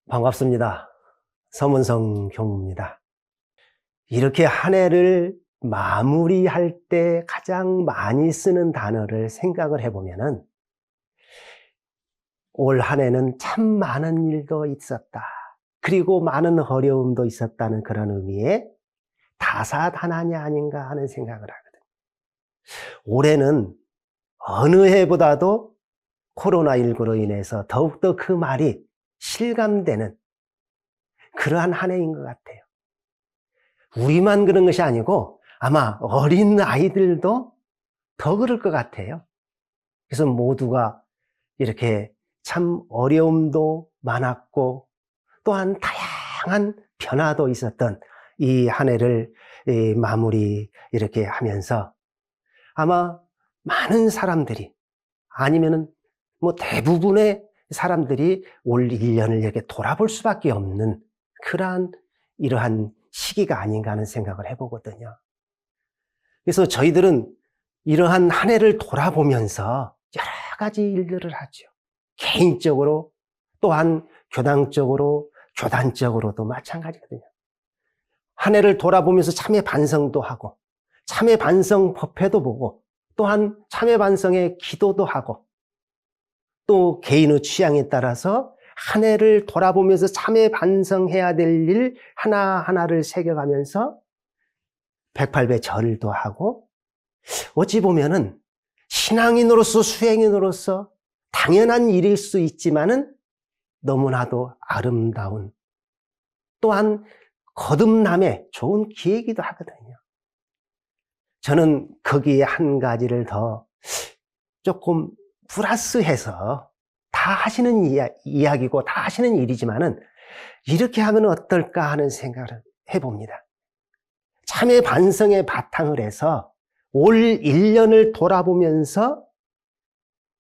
반갑습니다. 서문성 교무입니다. 이렇게 한 해를 마무리할 때 가장 많이 쓰는 단어를 생각을 해보면은 올 한 해는 참 많은 일도 있었다. 그리고 많은 어려움도 있었다는 그런 의미의 다사다난이 아닌가 하는 생각을 하거든요. 올해는 어느 해보다도 코로나19로 인해서 더욱더 그 말이 실감되는 그러한 한 해인 것 같아요. 우리만 그런 것이 아니고 아마 어린 아이들도 더 그럴 것 같아요. 그래서 모두가 이렇게 참 어려움도 많았고 또한 다양한 변화도 있었던 이 한 해를 마무리 이렇게 하면서 아마 많은 사람들이 아니면은 뭐 대부분의 사람들이 올 1년을 이렇게 돌아볼 수밖에 없는 그러한 이러한 시기가 아닌가 하는 생각을 해보거든요. 그래서 저희들은 이러한 한 해를 돌아보면서 여러 가지 일들을 하죠. 개인적으로 또한 교당적으로 교단적으로도 마찬가지거든요. 한 해를 돌아보면서 참회 반성도 하고 참회 반성 법회도 보고 또한 참회 반성의 기도도 하고 또 개인의 취향에 따라서 한 해를 돌아보면서 참회 반성해야 될 일 하나하나를 새겨가면서 108배 절도 하고 어찌 보면은 신앙인으로서 수행인으로서 당연한 일일 수 있지만은 너무나도 아름다운 또한 거듭남의 좋은 기회이기도 하거든요. 저는 거기에 한 가지를 더 조금 플러스해서 다 하시는 이야기고 다 하시는 일이지만은 이렇게 하면 어떨까 하는 생각을 해봅니다. 참회 반성에 바탕을 해서 올 1년을 돌아보면서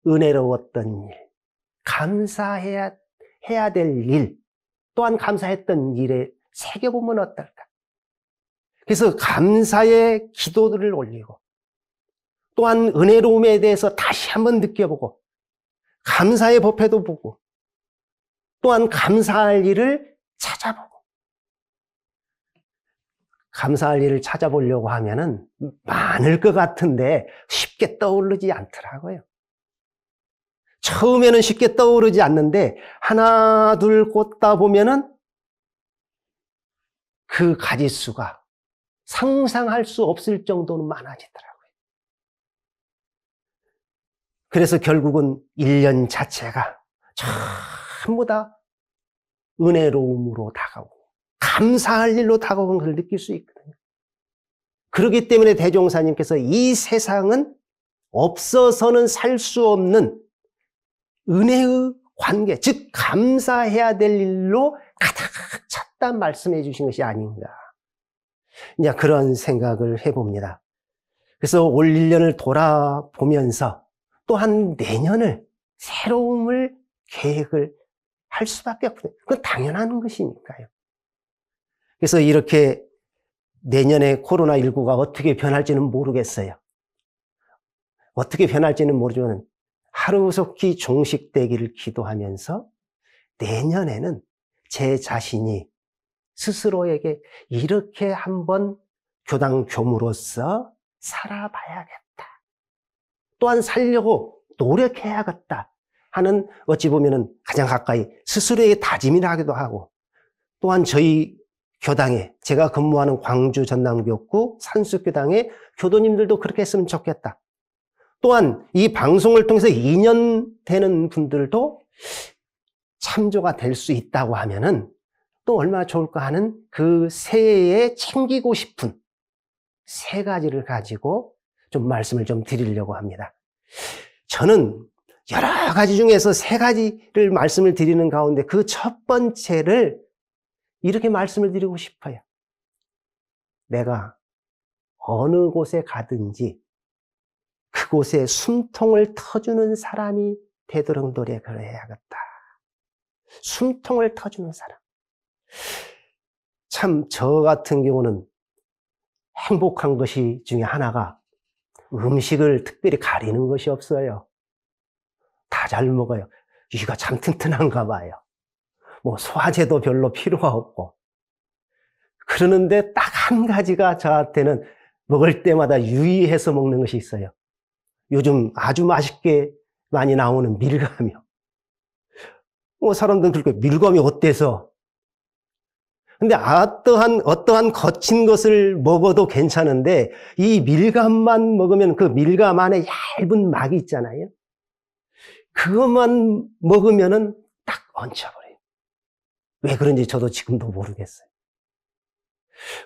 은혜로웠던 일, 감사해야 될 일, 또한 감사했던 일에 새겨보면 어떨까? 그래서 감사의 기도들을 올리고 또한 은혜로움에 대해서 다시 한번 느껴보고 감사의 법회도 보고 또한 감사할 일을 찾아보고 감사할 일을 찾아보려고 하면은 많을 것 같은데 쉽게 떠오르지 않더라고요. 처음에는 쉽게 떠오르지 않는데 하나 둘 꽂다 보면은 그 가지수가 상상할 수 없을 정도로 많아지더라고요. 그래서 결국은 1년 자체가 전부 다 은혜로움으로 다가오고 감사할 일로 다가오는 걸 느낄 수 있거든요. 그렇기 때문에 대종사님께서 이 세상은 없어서는 살 수 없는 은혜의 관계, 즉 감사해야 될 일로 가득 찼다 말씀해 주신 것이 아닌가. 이제 그런 생각을 해봅니다. 그래서 올 1년을 돌아보면서 또한 내년을 새로움을 계획을 할 수밖에 없어요. 그건 당연한 것이니까요. 그래서 이렇게 내년에 코로나19가 어떻게 변할지는 모르겠어요. 어떻게 변할지는 모르지만 하루속히 종식되기를 기도하면서 내년에는 제 자신이 스스로에게 이렇게 한번 교당 교무로서 살아봐야겠다. 또한 살려고 노력해야겠다 하는 어찌 보면은 가장 가까이 스스로에게 다짐이라 하기도 하고 또한 저희 교당에 제가 근무하는 광주 전남교구 산수교당의 교도님들도 그렇게 했으면 좋겠다. 또한 이 방송을 통해서 2년 되는 분들도 참조가 될 수 있다고 하면은 또 얼마나 좋을까 하는 그 새해에 챙기고 싶은 세 가지를 가지고 좀 말씀을 좀 드리려고 합니다. 저는 여러 가지 중에서 세 가지를 말씀을 드리는 가운데 그 첫 번째를 이렇게 말씀을 드리고 싶어요. 내가 어느 곳에 가든지 그곳에 숨통을 터주는 사람이 되도록 노력을 해야겠다. 숨통을 터주는 사람. 참 저 같은 경우는 행복한 것이 중에 하나가 음식을 특별히 가리는 것이 없어요. 다 잘 먹어요. 이가 참 튼튼한가 봐요. 뭐 소화제도 별로 필요가 없고. 그러는데 딱 한 가지가 저한테는 먹을 때마다 유의해서 먹는 것이 있어요. 요즘 아주 맛있게 많이 나오는 밀감이요. 뭐 사람들은 그렇게 밀감이 어때서? 근데 어떠한 거친 것을 먹어도 괜찮은데 이 밀감만 먹으면 그 밀감 안에 얇은 막이 있잖아요. 그것만 먹으면은 딱 얹혀버려요. 왜 그런지 저도 지금도 모르겠어요.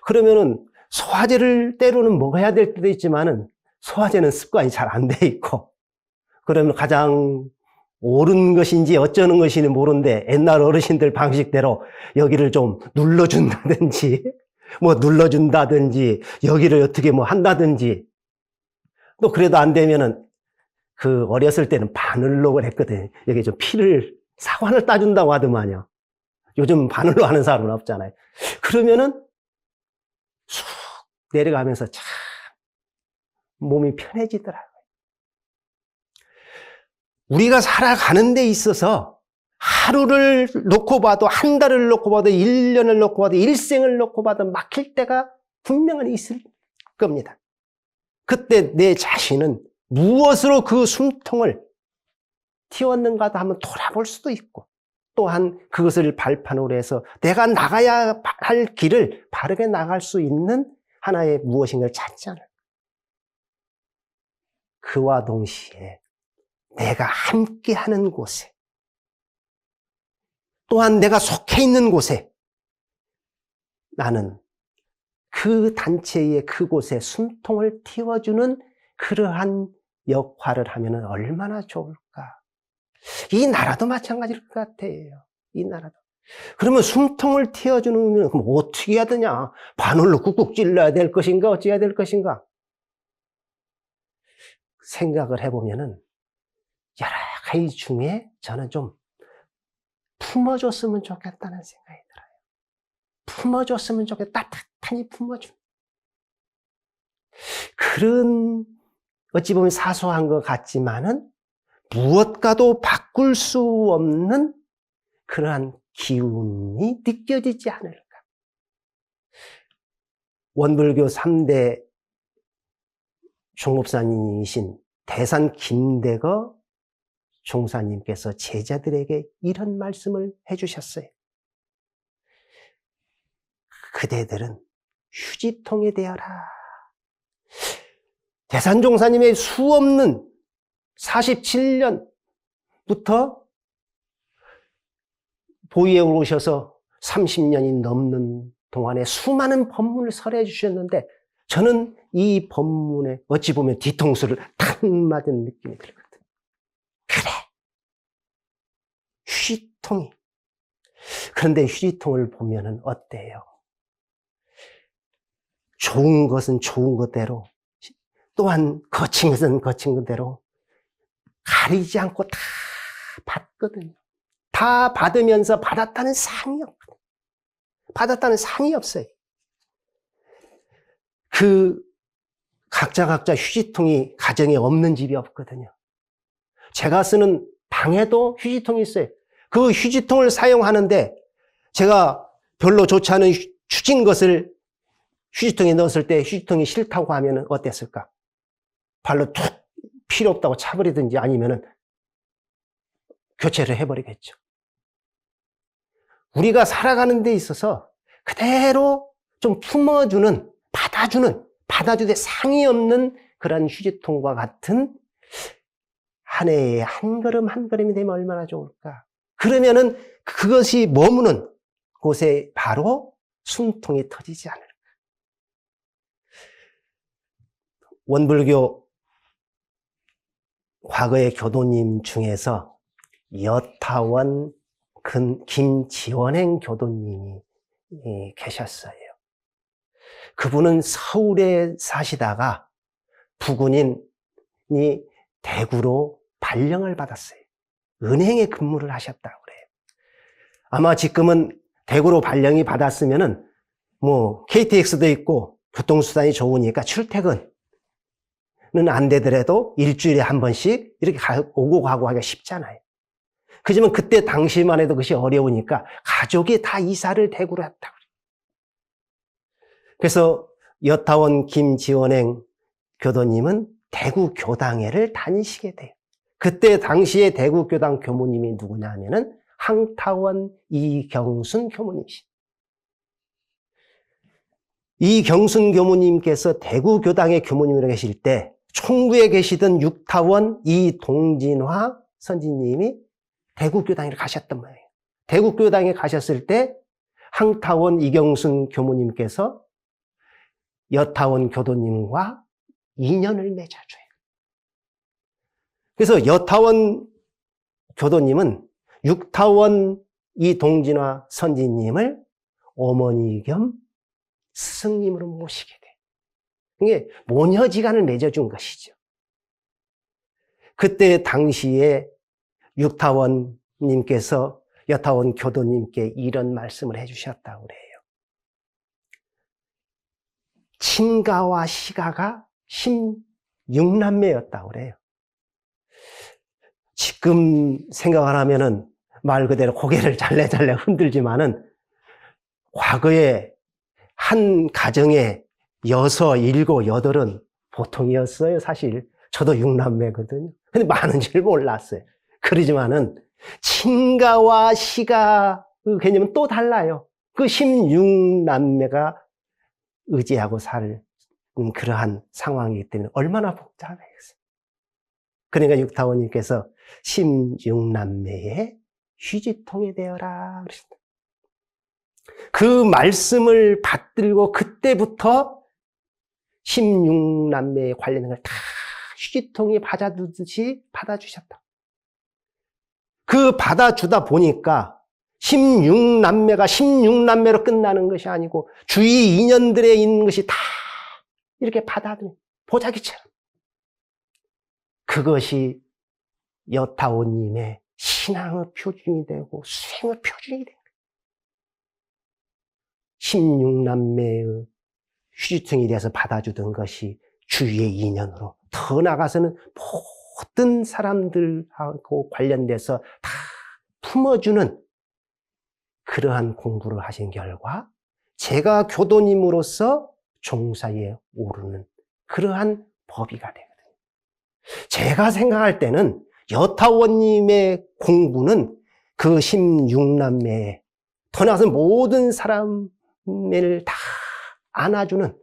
그러면은 소화제를 때로는 먹어야 될 때도 있지만은 소화제는 습관이 잘 안 돼 있고, 그러면 가장 옳은 것인지 어쩌는 것인지 모르는데 옛날 어르신들 방식대로 여기를 좀 눌러준다든지 여기를 어떻게 뭐 한다든지, 또 그래도 안 되면은 그 어렸을 때는 바늘로 했거든요. 여기 좀 사관을 따준다고 하더만요. 요즘 바늘로 하는 사람은 없잖아요. 그러면은 쑥 내려가면서 참 몸이 편해지더라고요. 우리가 살아가는 데 있어서 하루를 놓고 봐도, 한 달을 놓고 봐도, 1년을 놓고 봐도, 일생을 놓고 봐도 막힐 때가 분명히 있을 겁니다. 그때 내 자신은 무엇으로 그 숨통을 틔웠는가도 한번 돌아볼 수도 있고, 또한 그것을 발판으로 해서 내가 나가야 할 길을 바르게 나갈 수 있는 하나의 무엇인가를 찾지 않을까. 그와 동시에 내가 함께하는 곳에, 또한 내가 속해 있는 곳에 나는 그 단체의 그곳에 숨통을 틔워주는 그러한 역할을 하면 얼마나 좋을까. 이 나라도 마찬가지일 것 같아요. 이 나라도. 그러면 숨통을 틔워주는, 그럼 어떻게 해야 되냐? 바늘로 꾹꾹 찔러야 될 것인가? 어찌해야 될 것인가? 생각을 해보면은 여러 가지 중에 저는 좀 품어줬으면 좋겠다는 생각이 들어요. 품어줬으면 좋겠다. 따뜻하니 품어준. 그런 어찌 보면 사소한 것 같지만은 무엇과도 바꿀 수 없는 그러한 기운이 느껴지지 않을까. 원불교 3대 종목사님이신 대산 김대거 종사님께서 제자들에게 이런 말씀을 해주셨어요. 그대들은 휴지통이 되어라. 대산 종사님의 수없는 47년부터 보위에 오셔서 30년이 넘는 동안에 수많은 법문을 설해 주셨는데, 저는 이 법문에 어찌 보면 뒤통수를 탁 맞은 느낌이 들거든요. 그래, 휴지통이. 그런데 휴지통을 보면은 어때요? 좋은 것은 좋은 것대로, 또한 거친 것은 거친 것대로 가리지 않고 다 받거든요. 다 받으면서 받았다는 상이 없거든요. 받았다는 상이 없어요. 각자 휴지통이 가정에 없는 집이 없거든요. 제가 쓰는 방에도 휴지통이 있어요. 그 휴지통을 사용하는데 제가 별로 좋지 않은 휴진 것을 휴지통에 넣었을 때 휴지통이 싫다고 하면 어땠을까? 발로 툭 필요 없다고 차버리든지 아니면은 교체를 해버리겠죠. 우리가 살아가는 데 있어서 그대로 좀 품어주는, 받아주되 상이 없는 그런 휴지통과 같은 한 해에 한 걸음 한 걸음이 되면 얼마나 좋을까. 그러면은 그것이 머무는 곳에 바로 숨통이 터지지 않을까. 원불교 과거의 교도님 중에서 여타원 김지원행 교도님이 계셨어요. 그분은 서울에 사시다가 부군인이 대구로 발령을 받았어요. 은행에 근무를 하셨다고 그래요. 아마 지금은 대구로 발령이 받았으면은 뭐 KTX도 있고 교통수단이 좋으니까 출퇴근은 안 되더라도 일주일에 한 번씩 이렇게 오고 가고 하기가 쉽잖아요. 그지만 그때 당시만 해도 그것이 어려우니까 가족이 다 이사를 대구로 했다고. 그래서 여타원 김지원행 교도님은 대구 교당회를 다니시게 돼요. 그때 당시에 대구 교당 교무님이 누구냐 하면은 항타원 이경순 교무님이시죠. 이경순 교무님께서 대구 교당의 교무님으로 계실 때 총구에 계시던 육타원 이동진화 선지님이 대구 교당에 가셨단 말이에요. 대구 교당에 가셨을 때 항타원 이경순 교무님께서 여타원 교도님과 인연을 맺어줘요. 그래서 여타원 교도님은 육타원 이동진화 선지님을 어머니 겸 스승님으로 모시게 돼요. 이게 모녀지간을 맺어준 것이죠. 그때 당시에 육타원님께서 여타원 교도님께 이런 말씀을 해주셨다고 그래요. 친가와 시가가 16남매였다고 그래요. 지금 생각을 하면은 말 그대로 고개를 잘래잘래 흔들지만은 과거에 한 가정에 6, 7, 8은 보통이었어요. 사실 저도 6남매거든요. 근데 많은 줄 몰랐어요. 그러지만은 친가와 시가 그 개념은 또 달라요. 그 16남매가 의지하고 살 그러한 상황이기 때문에 얼마나 복잡해요. 그러니까 육타원님께서 16남매의 휴지통이 되어라 그러신다. 그 말씀을 받들고 그때부터 16남매에 관련된 걸 다 휴지통이 받아주듯이 받아주셨다. 그 받아주다 보니까 16남매가 16남매로 끝나는 것이 아니고 주위 인연들에 있는 것이 다 이렇게 받아들인 보자기처럼. 그것이 여타원님의 신앙의 표준이 되고 수행의 표준이 되고 16남매의 휴지통이 돼서 받아주던 것이 주위의 인연으로 더 나아가서는 모든 사람들하고 관련돼서 다 품어주는 그러한 공부를 하신 결과 제가 교도님으로서 종사에 오르는 그러한 법이가 되거든요. 제가 생각할 때는 여타원님의 공부는 그 16남매에 더 나아가서 모든 사람을 다 안아주는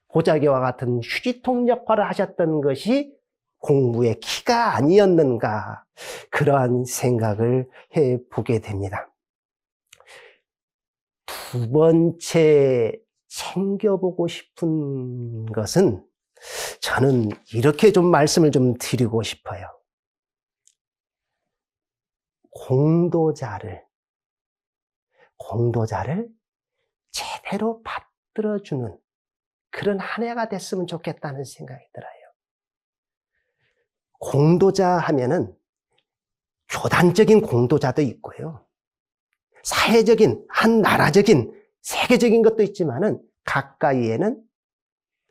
보자기와 같은 휴지통 역할을 하셨던 것이 공부의 키가 아니었는가 그러한 생각을 해보게 됩니다. 두 번째 챙겨보고 싶은 것은 저는 이렇게 좀 말씀을 좀 드리고 싶어요. 공도자를 제대로 받들어주는 그런 한 해가 됐으면 좋겠다는 생각이 들어요. 공도자 하면은 교단적인 공도자도 있고요. 사회적인, 한 나라적인, 세계적인 것도 있지만은 가까이에는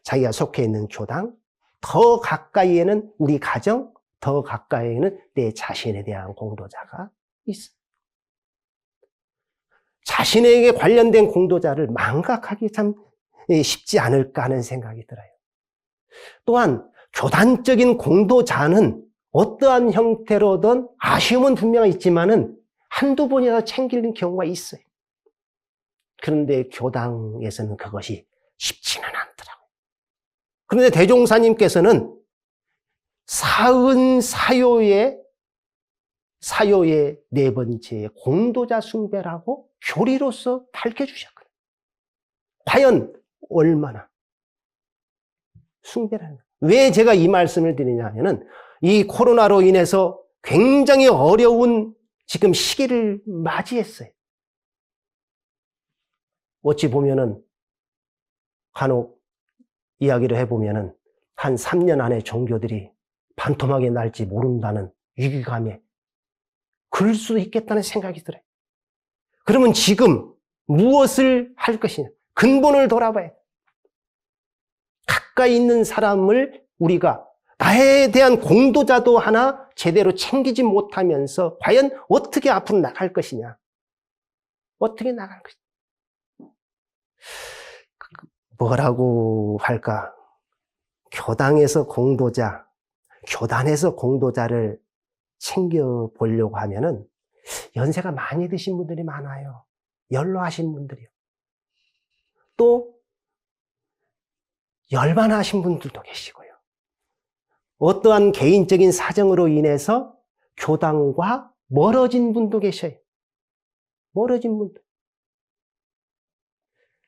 자기가 속해 있는 교당, 더 가까이에는 우리 가정, 더 가까이에는 내 자신에 대한 공도자가 있어요. 자신에게 관련된 공도자를 망각하기 참 쉽지 않을까 하는 생각이 들어요. 또한 교단적인 공도자는 어떠한 형태로든 아쉬움은 분명히 있지만은 한두 번이라도 챙기는 경우가 있어요. 그런데 교당에서는 그것이 쉽지는 않더라고요. 그런데 대종사님께서는 사은사요의 네 번째 공도자 숭배라고 교리로서 밝혀주셨거든요. 과연 얼마나 숭배라는 거예요. 왜 제가 이 말씀을 드리냐 하면은 이 코로나로 인해서 굉장히 어려운 지금 시기를 맞이했어요. 어찌 보면은 간혹 이야기를 해보면은 한 3년 안에 종교들이 반토막이 날지 모른다는 위기감에 그럴 수도 있겠다는 생각이 들어요. 그러면 지금 무엇을 할 것이냐? 근본을 돌아봐야 돼요. 가까이 있는 사람을 우리가 나에 대한 공도자도 하나 제대로 챙기지 못하면서 과연 어떻게 앞으로 나갈 것이냐? 어떻게 나갈 것이냐? 뭐라고 할까? 교당에서 공도자, 교단에서 공도자를 챙겨보려고 하면은 연세가 많이 드신 분들이 많아요. 연로하신 분들이요. 또 열반하신 분들도 계시고요. 어떠한 개인적인 사정으로 인해서 교당과 멀어진 분도 계셔요. 멀어진 분들.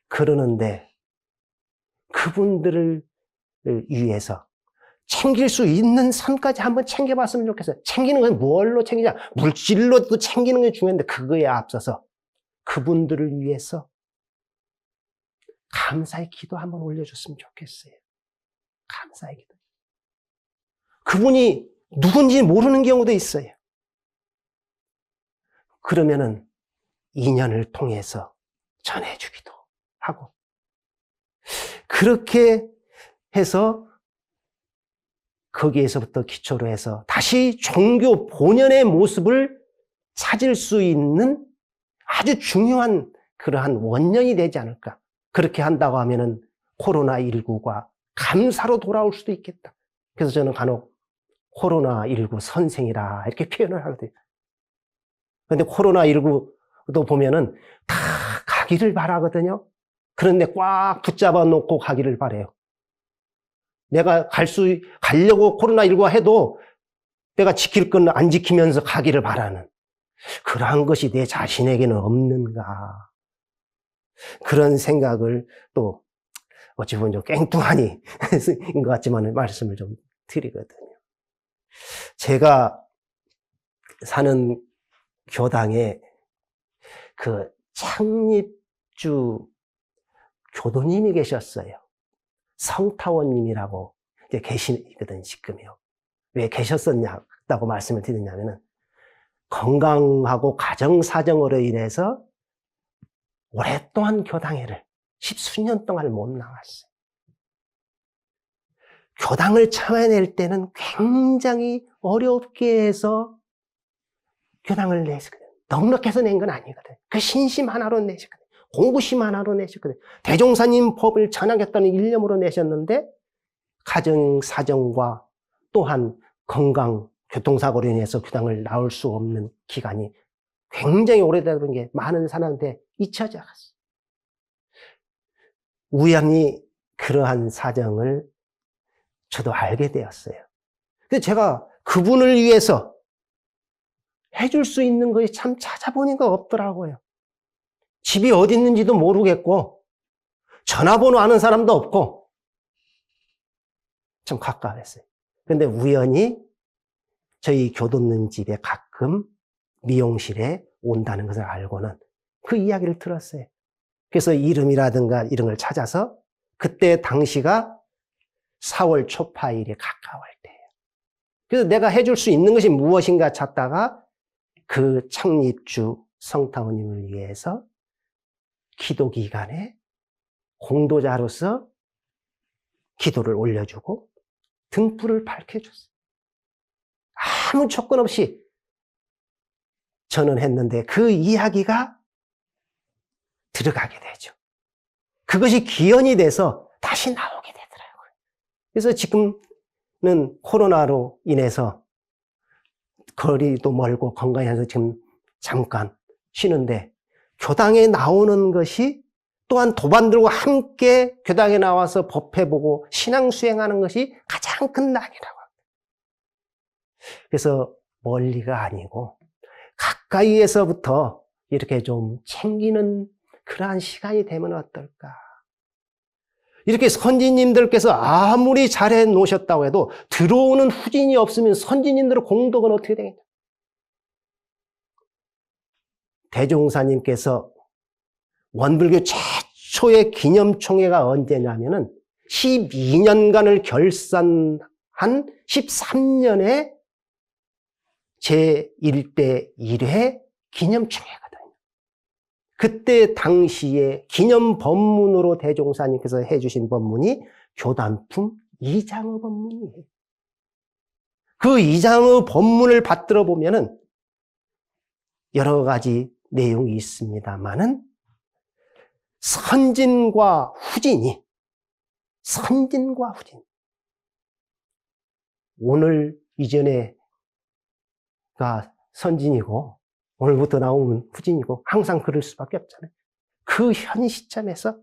그러는데 그분들을 위해서 챙길 수 있는 선까지 한번 챙겨봤으면 좋겠어요. 챙기는 건 뭘로 챙기냐? 물질로도 챙기는 게 중요한데 그거에 앞서서 그분들을 위해서 감사의 기도 한번 올려줬으면 좋겠어요. 감사의 기도. 그분이 누군지 모르는 경우도 있어요. 그러면은 인연을 통해서 전해주기도 하고 그렇게 해서 거기에서부터 기초로 해서 다시 종교 본연의 모습을 찾을 수 있는 아주 중요한 그러한 원년이 되지 않을까. 그렇게 한다고 하면은 코로나19가 감사로 돌아올 수도 있겠다. 그래서 저는 간혹 코로나19 선생이라 이렇게 표현을 하거든요. 그런데 코로나19도 보면은 다 가기를 바라거든요. 그런데 꽉 붙잡아 놓고 가기를 바래요. 내가 가려고 코로나19가 해도 내가 지킬 건 안 지키면서 가기를 바라는 그러한 것이 내 자신에게는 없는가. 그런 생각을 또 어찌 보면 좀 깽뚱하니 인 것 같지만 말씀을 좀 드리거든요. 제가 사는 교당에 그 창립주 교도님이 계셨어요. 성타원님이라고 이제 계시거든, 지금요. 왜 계셨었냐고 말씀을 드리냐면은 건강하고 가정사정으로 인해서 오랫동안 교당회를 10수년 동안 못 나왔어요. 교당을 차려낼 때는 굉장히 어렵게 해서 교당을 내셨거든요. 넉넉해서 낸 건 아니거든요. 그 신심 하나로 내셨거든요. 공부심 하나로 내셨거든요. 대종사님 법을 전하겠다는 일념으로 내셨는데 가정 사정과 또한 건강, 교통사고로 인해서 교당을 나올 수 없는 기간이 굉장히 오래되는 게 많은 사람한테 잊혀져 갔어요. 우연히 그러한 사정을 저도 알게 되었어요. 그래서 제가 그분을 위해서 해줄 수 있는 것이 참 찾아보니까 없더라고요. 집이 어디 있는지도 모르겠고 전화번호 아는 사람도 없고 좀 가까웠어요. 그런데 우연히 저희 교도님 집에 가끔 미용실에 온다는 것을 알고는 그 이야기를 들었어요. 그래서 이름이라든가 이런 걸 찾아서 그때 당시가 4월 초파일이 가까울 때예요. 그래서 내가 해줄 수 있는 것이 무엇인가 찾다가 그 창립주 성타원님을 위해서 기도 기간에 공도자로서 기도를 올려주고 등불을 밝혀줬어요. 아무 조건 없이 저는 했는데 그 이야기가 들어가게 되죠. 그것이 기원이 돼서 다시 나오게 되더라고요. 그래서 지금은 코로나로 인해서 거리도 멀고 건강이 해서 지금 잠깐 쉬는데 교당에 나오는 것이 또한 도반들과 함께 교당에 나와서 법회보고 신앙 수행하는 것이 가장 큰 낙이라고 합니다. 그래서 멀리가 아니고 가까이에서부터 이렇게 좀 챙기는 그러한 시간이 되면 어떨까. 이렇게 선진님들께서 아무리 잘해 놓으셨다고 해도 들어오는 후진이 없으면 선진님들의 공덕은 어떻게 되겠냐. 대종사님께서 원불교 최초의 기념총회가 언제냐면은 12년간을 결산한 13년에 제1대 1회 기념총회거든요. 그때 당시에 기념 법문으로 대종사님께서 해주신 법문이 교단품 이장어 법문이에요. 그 2장의 본문을 받들어 보면은 여러 가지 내용이 있습니다만은 선진과 후진 오늘 이전에가 선진이고 오늘부터 나오면 후진이고 항상 그럴 수밖에 없잖아요. 그 현 시점에서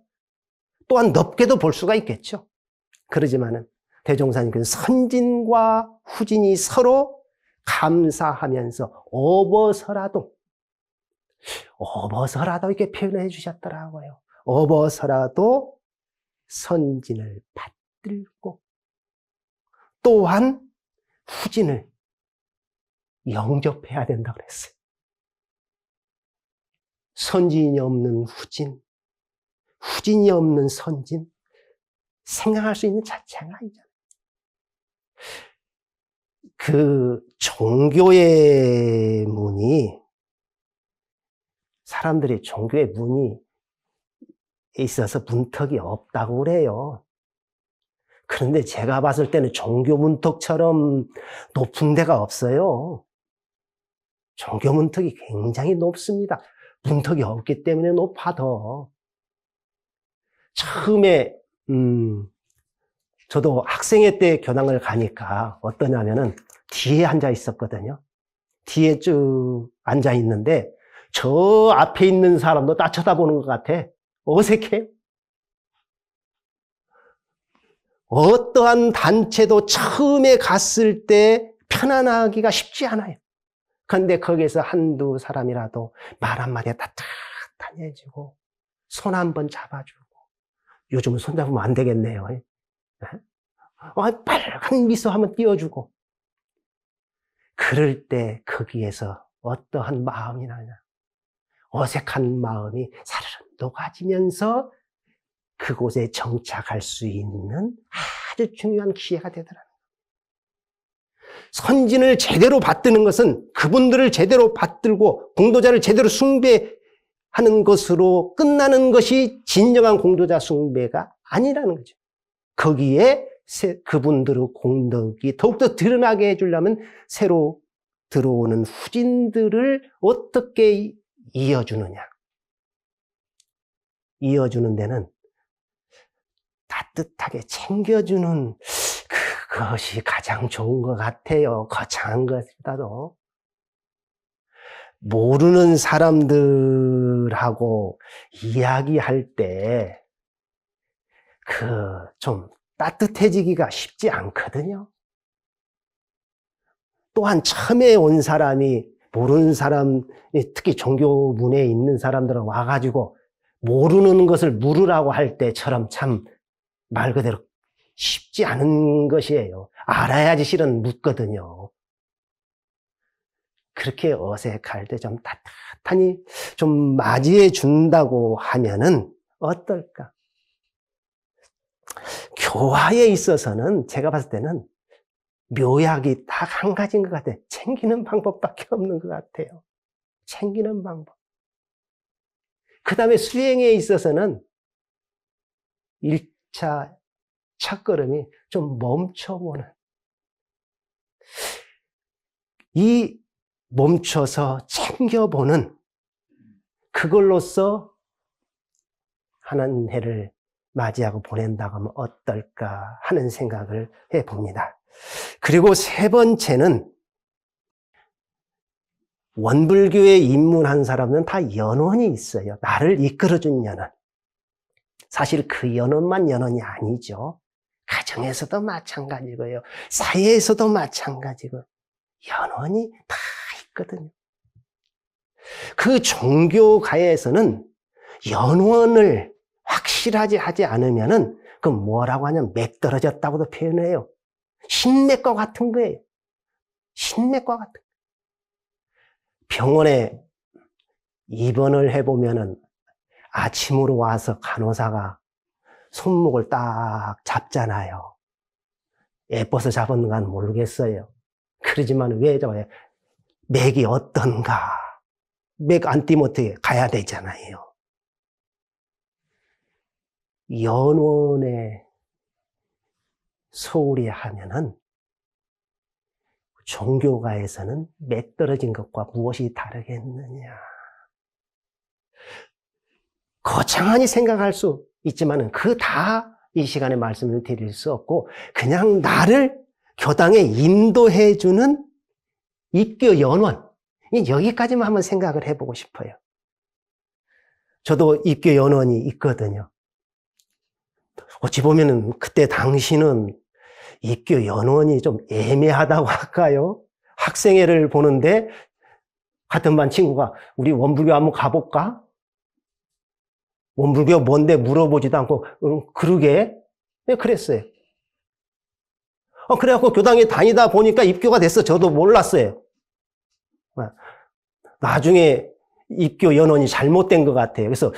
또한 넓게도 볼 수가 있겠죠. 그러지만은 대종사님께서는 선진과 후진이 서로 감사하면서 업어서라도 이렇게 표현해 주셨더라고요. 업어서라도 선진을 받들고 또한 후진을 영접해야 된다고 그랬어요. 선진이 없는 후진, 후진이 없는 선진, 생각할 수 있는 자체가 아니잖아요. 그 종교의 문이, 사람들이 종교의 문이 있어서 문턱이 없다고 그래요. 그런데 제가 봤을 때는 종교 문턱처럼 높은 데가 없어요. 종교 문턱이 굉장히 높습니다. 문턱이 없기 때문에 높아 더. 처음에 저도 학생회 때 교당을 가니까 어떠냐면은 뒤에 앉아 있었거든요. 뒤에 쭉 앉아 있는데 저 앞에 있는 사람도 딱 쳐다보는 것 같아. 어색해요. 어떠한 단체도 처음에 갔을 때 편안하기가 쉽지 않아요. 그런데 거기에서 한두 사람이라도 말 한마디에 따뜻하게 해주고 손 한번 잡아주고, 요즘은 손 잡으면 안 되겠네요. 빨간 미소 한번 띄워주고, 그럴 때 거기에서 어떠한 마음이 나냐, 어색한 마음이 사르르 녹아지면서 그곳에 정착할 수 있는 아주 중요한 기회가 되더라고요. 선진을 제대로 받드는 것은 그분들을 제대로 받들고 공도자를 제대로 숭배하는 것으로 끝나는 것이 진정한 공도자 숭배가 아니라는 거죠. 거기에 그분들의 공덕이 더욱더 드러나게 해주려면 새로 들어오는 후진들을 어떻게 이어주느냐. 이어주는 데는 따뜻하게 챙겨주는 그것이 가장 좋은 것 같아요. 거창한 것보다도. 모르는 사람들하고 이야기할 때 좀 따뜻해지기가 쉽지 않거든요. 또한 처음에 온 사람이 모르는 사람, 특히 종교문에 있는 사람들은 와가지고 모르는 것을 물으라고 할 때처럼 참 말 그대로 쉽지 않은 것이에요. 알아야지 실은 묻거든요. 그렇게 어색할 때 좀 따뜻하니 좀 맞이해 준다고 하면은 어떨까? 교화에 있어서는 제가 봤을 때는 묘약이 딱 한 가지인 것 같아요. 챙기는 방법밖에 없는 것 같아요. 챙기는 방법. 그 다음에 수행에 있어서는 1차 첫걸음이 좀 멈춰보는, 이 멈춰서 챙겨보는 그걸로써 하는 해를 맞이하고 보낸다고 하면 어떨까 하는 생각을 해봅니다. 그리고 세 번째는 원불교에 입문한 사람은 다 연원이 있어요. 나를 이끌어준 연원. 사실 그 연원만 연원이 아니죠. 가정에서도 마찬가지고요. 사회에서도 마찬가지고 연원이 다 있거든요. 그 종교가에서는 연원을 확실하지 하지 않으면은 그 뭐라고 하냐면 맥 떨어졌다고도 표현해요. 신맥과 같은 거예요. 신맥과 같은 거예요. 병원에 입원을 해보면은 아침으로 와서 간호사가 손목을 딱 잡잖아요. 예뻐서 잡았는가는 모르겠어요. 그러지만 왜 잡아요? 맥이 어떤가? 맥 안 띄면 어떻게 가야 되잖아요. 연원에 소홀히 하면은 종교가에서는 맥떨어진 것과 무엇이 다르겠느냐. 거창하니 생각할 수 있지만 그 다 이 시간에 말씀을 드릴 수 없고 그냥 나를 교당에 인도해주는 입교 연원, 여기까지만 한번 생각을 해보고 싶어요. 저도 입교 연원이 있거든요. 어찌 보면은 그때 당시는 입교 연원이 좀 애매하다고 할까요? 학생회를 보는데 같은 반 친구가 우리 원불교 한번 가볼까? 원불교 뭔데 물어보지도 않고 그러게? 네, 그랬어요. 그래갖고 교당에 다니다 보니까 입교가 됐어. 저도 몰랐어요. 나중에 입교 연원이 잘못된 것 같아요. 그래서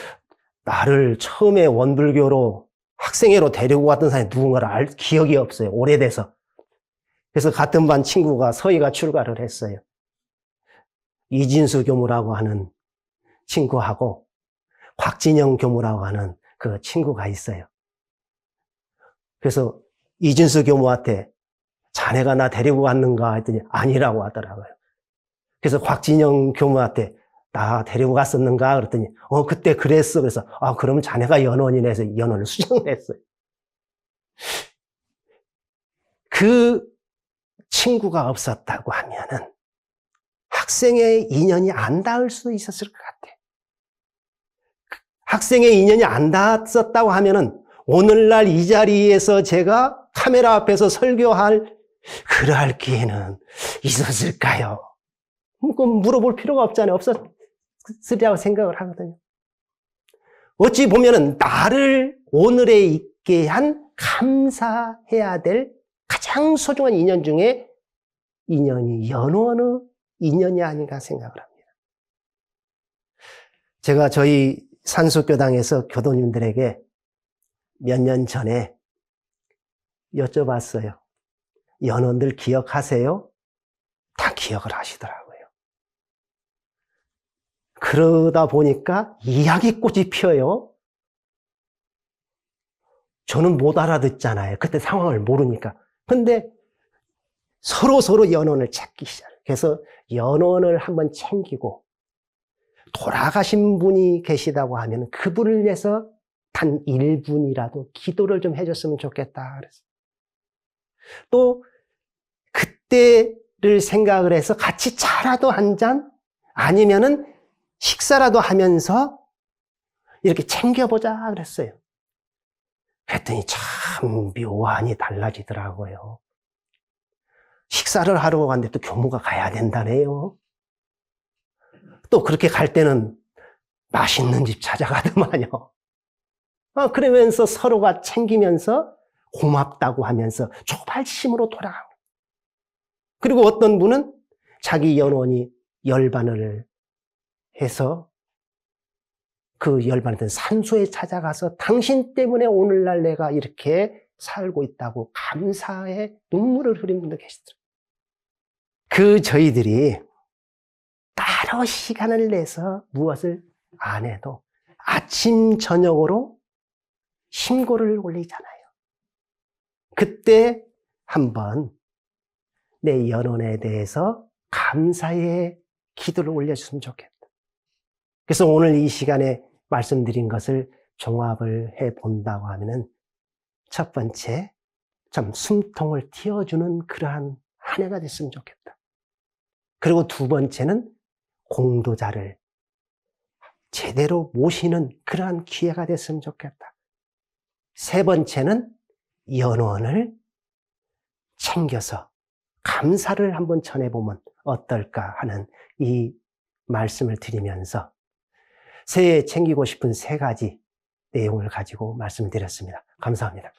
나를 처음에 원불교로 학생회로 데리고 갔던 사람이 누군가를 알 기억이 없어요. 오래돼서. 그래서 같은 반 친구가 서희가 출가를 했어요. 이진수 교무라고 하는 친구하고 곽진영 교무라고 하는 그 친구가 있어요. 그래서 이진수 교무한테 자네가 나 데리고 갔는가 했더니 아니라고 하더라고요. 그래서 곽진영 교무한테 나 데리고 갔었는가 그랬더니 그때 그랬어. 그래서 그럼 자네가 연원이네 해서 연원을 수정을 했어요. 그 친구가 없었다고 하면은 학생의 인연이 안 닿을 수 있었을 것 같아요. 학생의 인연이 안 닿았었다고 하면은 오늘날 이 자리에서 제가 카메라 앞에서 설교할 그럴 기회는 있었을까요? 그건 물어볼 필요가 없잖아요. 없었으리라고 생각을 하거든요. 어찌 보면은 나를 오늘에 있게 한 감사해야 될 가장 소중한 인연 중에 인연이 연원의 인연이 아닌가 생각을 합니다. 제가 저희 산수교당에서 교도님들에게 몇 년 전에 여쭤봤어요. 연원들 기억하세요? 다 기억을 하시더라고요. 그러다 보니까 이야기꽃이 피어요. 저는 못 알아듣잖아요. 그때 상황을 모르니까. 근데 서로 연원을 찾기 시작해요. 그래서 연원을 한번 챙기고 돌아가신 분이 계시다고 하면 그분을 위해서 단 1분이라도 기도를 좀 해줬으면 좋겠다. 그래서 또 그때를 생각을 해서 같이 차라도 한 잔 아니면은 식사라도 하면서 이렇게 챙겨보자 그랬어요. 그랬더니 참 묘안이 달라지더라고요. 식사를 하러 갔는데 또 교무가 가야 된다네요. 또 그렇게 갈 때는 맛있는 집 찾아가더만요. 그러면서 서로가 챙기면서 고맙다고 하면서 조발심으로 돌아가고. 그리고 어떤 분은 자기 연원이 열반을 해서 그 열반했던 산소에 찾아가서 당신 때문에 오늘날 내가 이렇게 살고 있다고 감사의 눈물을 흘린 분도 계시더라고요. 저희들이 따로 시간을 내서 무엇을 안 해도 아침, 저녁으로 신고를 올리잖아요. 그때 한번 내 연원에 대해서 감사의 기도를 올려주셨으면 좋겠다. 그래서 오늘 이 시간에 말씀드린 것을 종합을 해본다고 하면은 첫 번째, 좀 숨통을 틔워주는 그러한 한 해가 됐으면 좋겠다. 그리고 두 번째는 공도자를 제대로 모시는 그러한 기회가 됐으면 좋겠다. 세 번째는 연원을 챙겨서 감사를 한번 전해보면 어떨까 하는 이 말씀을 드리면서 새해에 챙기고 싶은 세 가지 내용을 가지고 말씀드렸습니다. 감사합니다.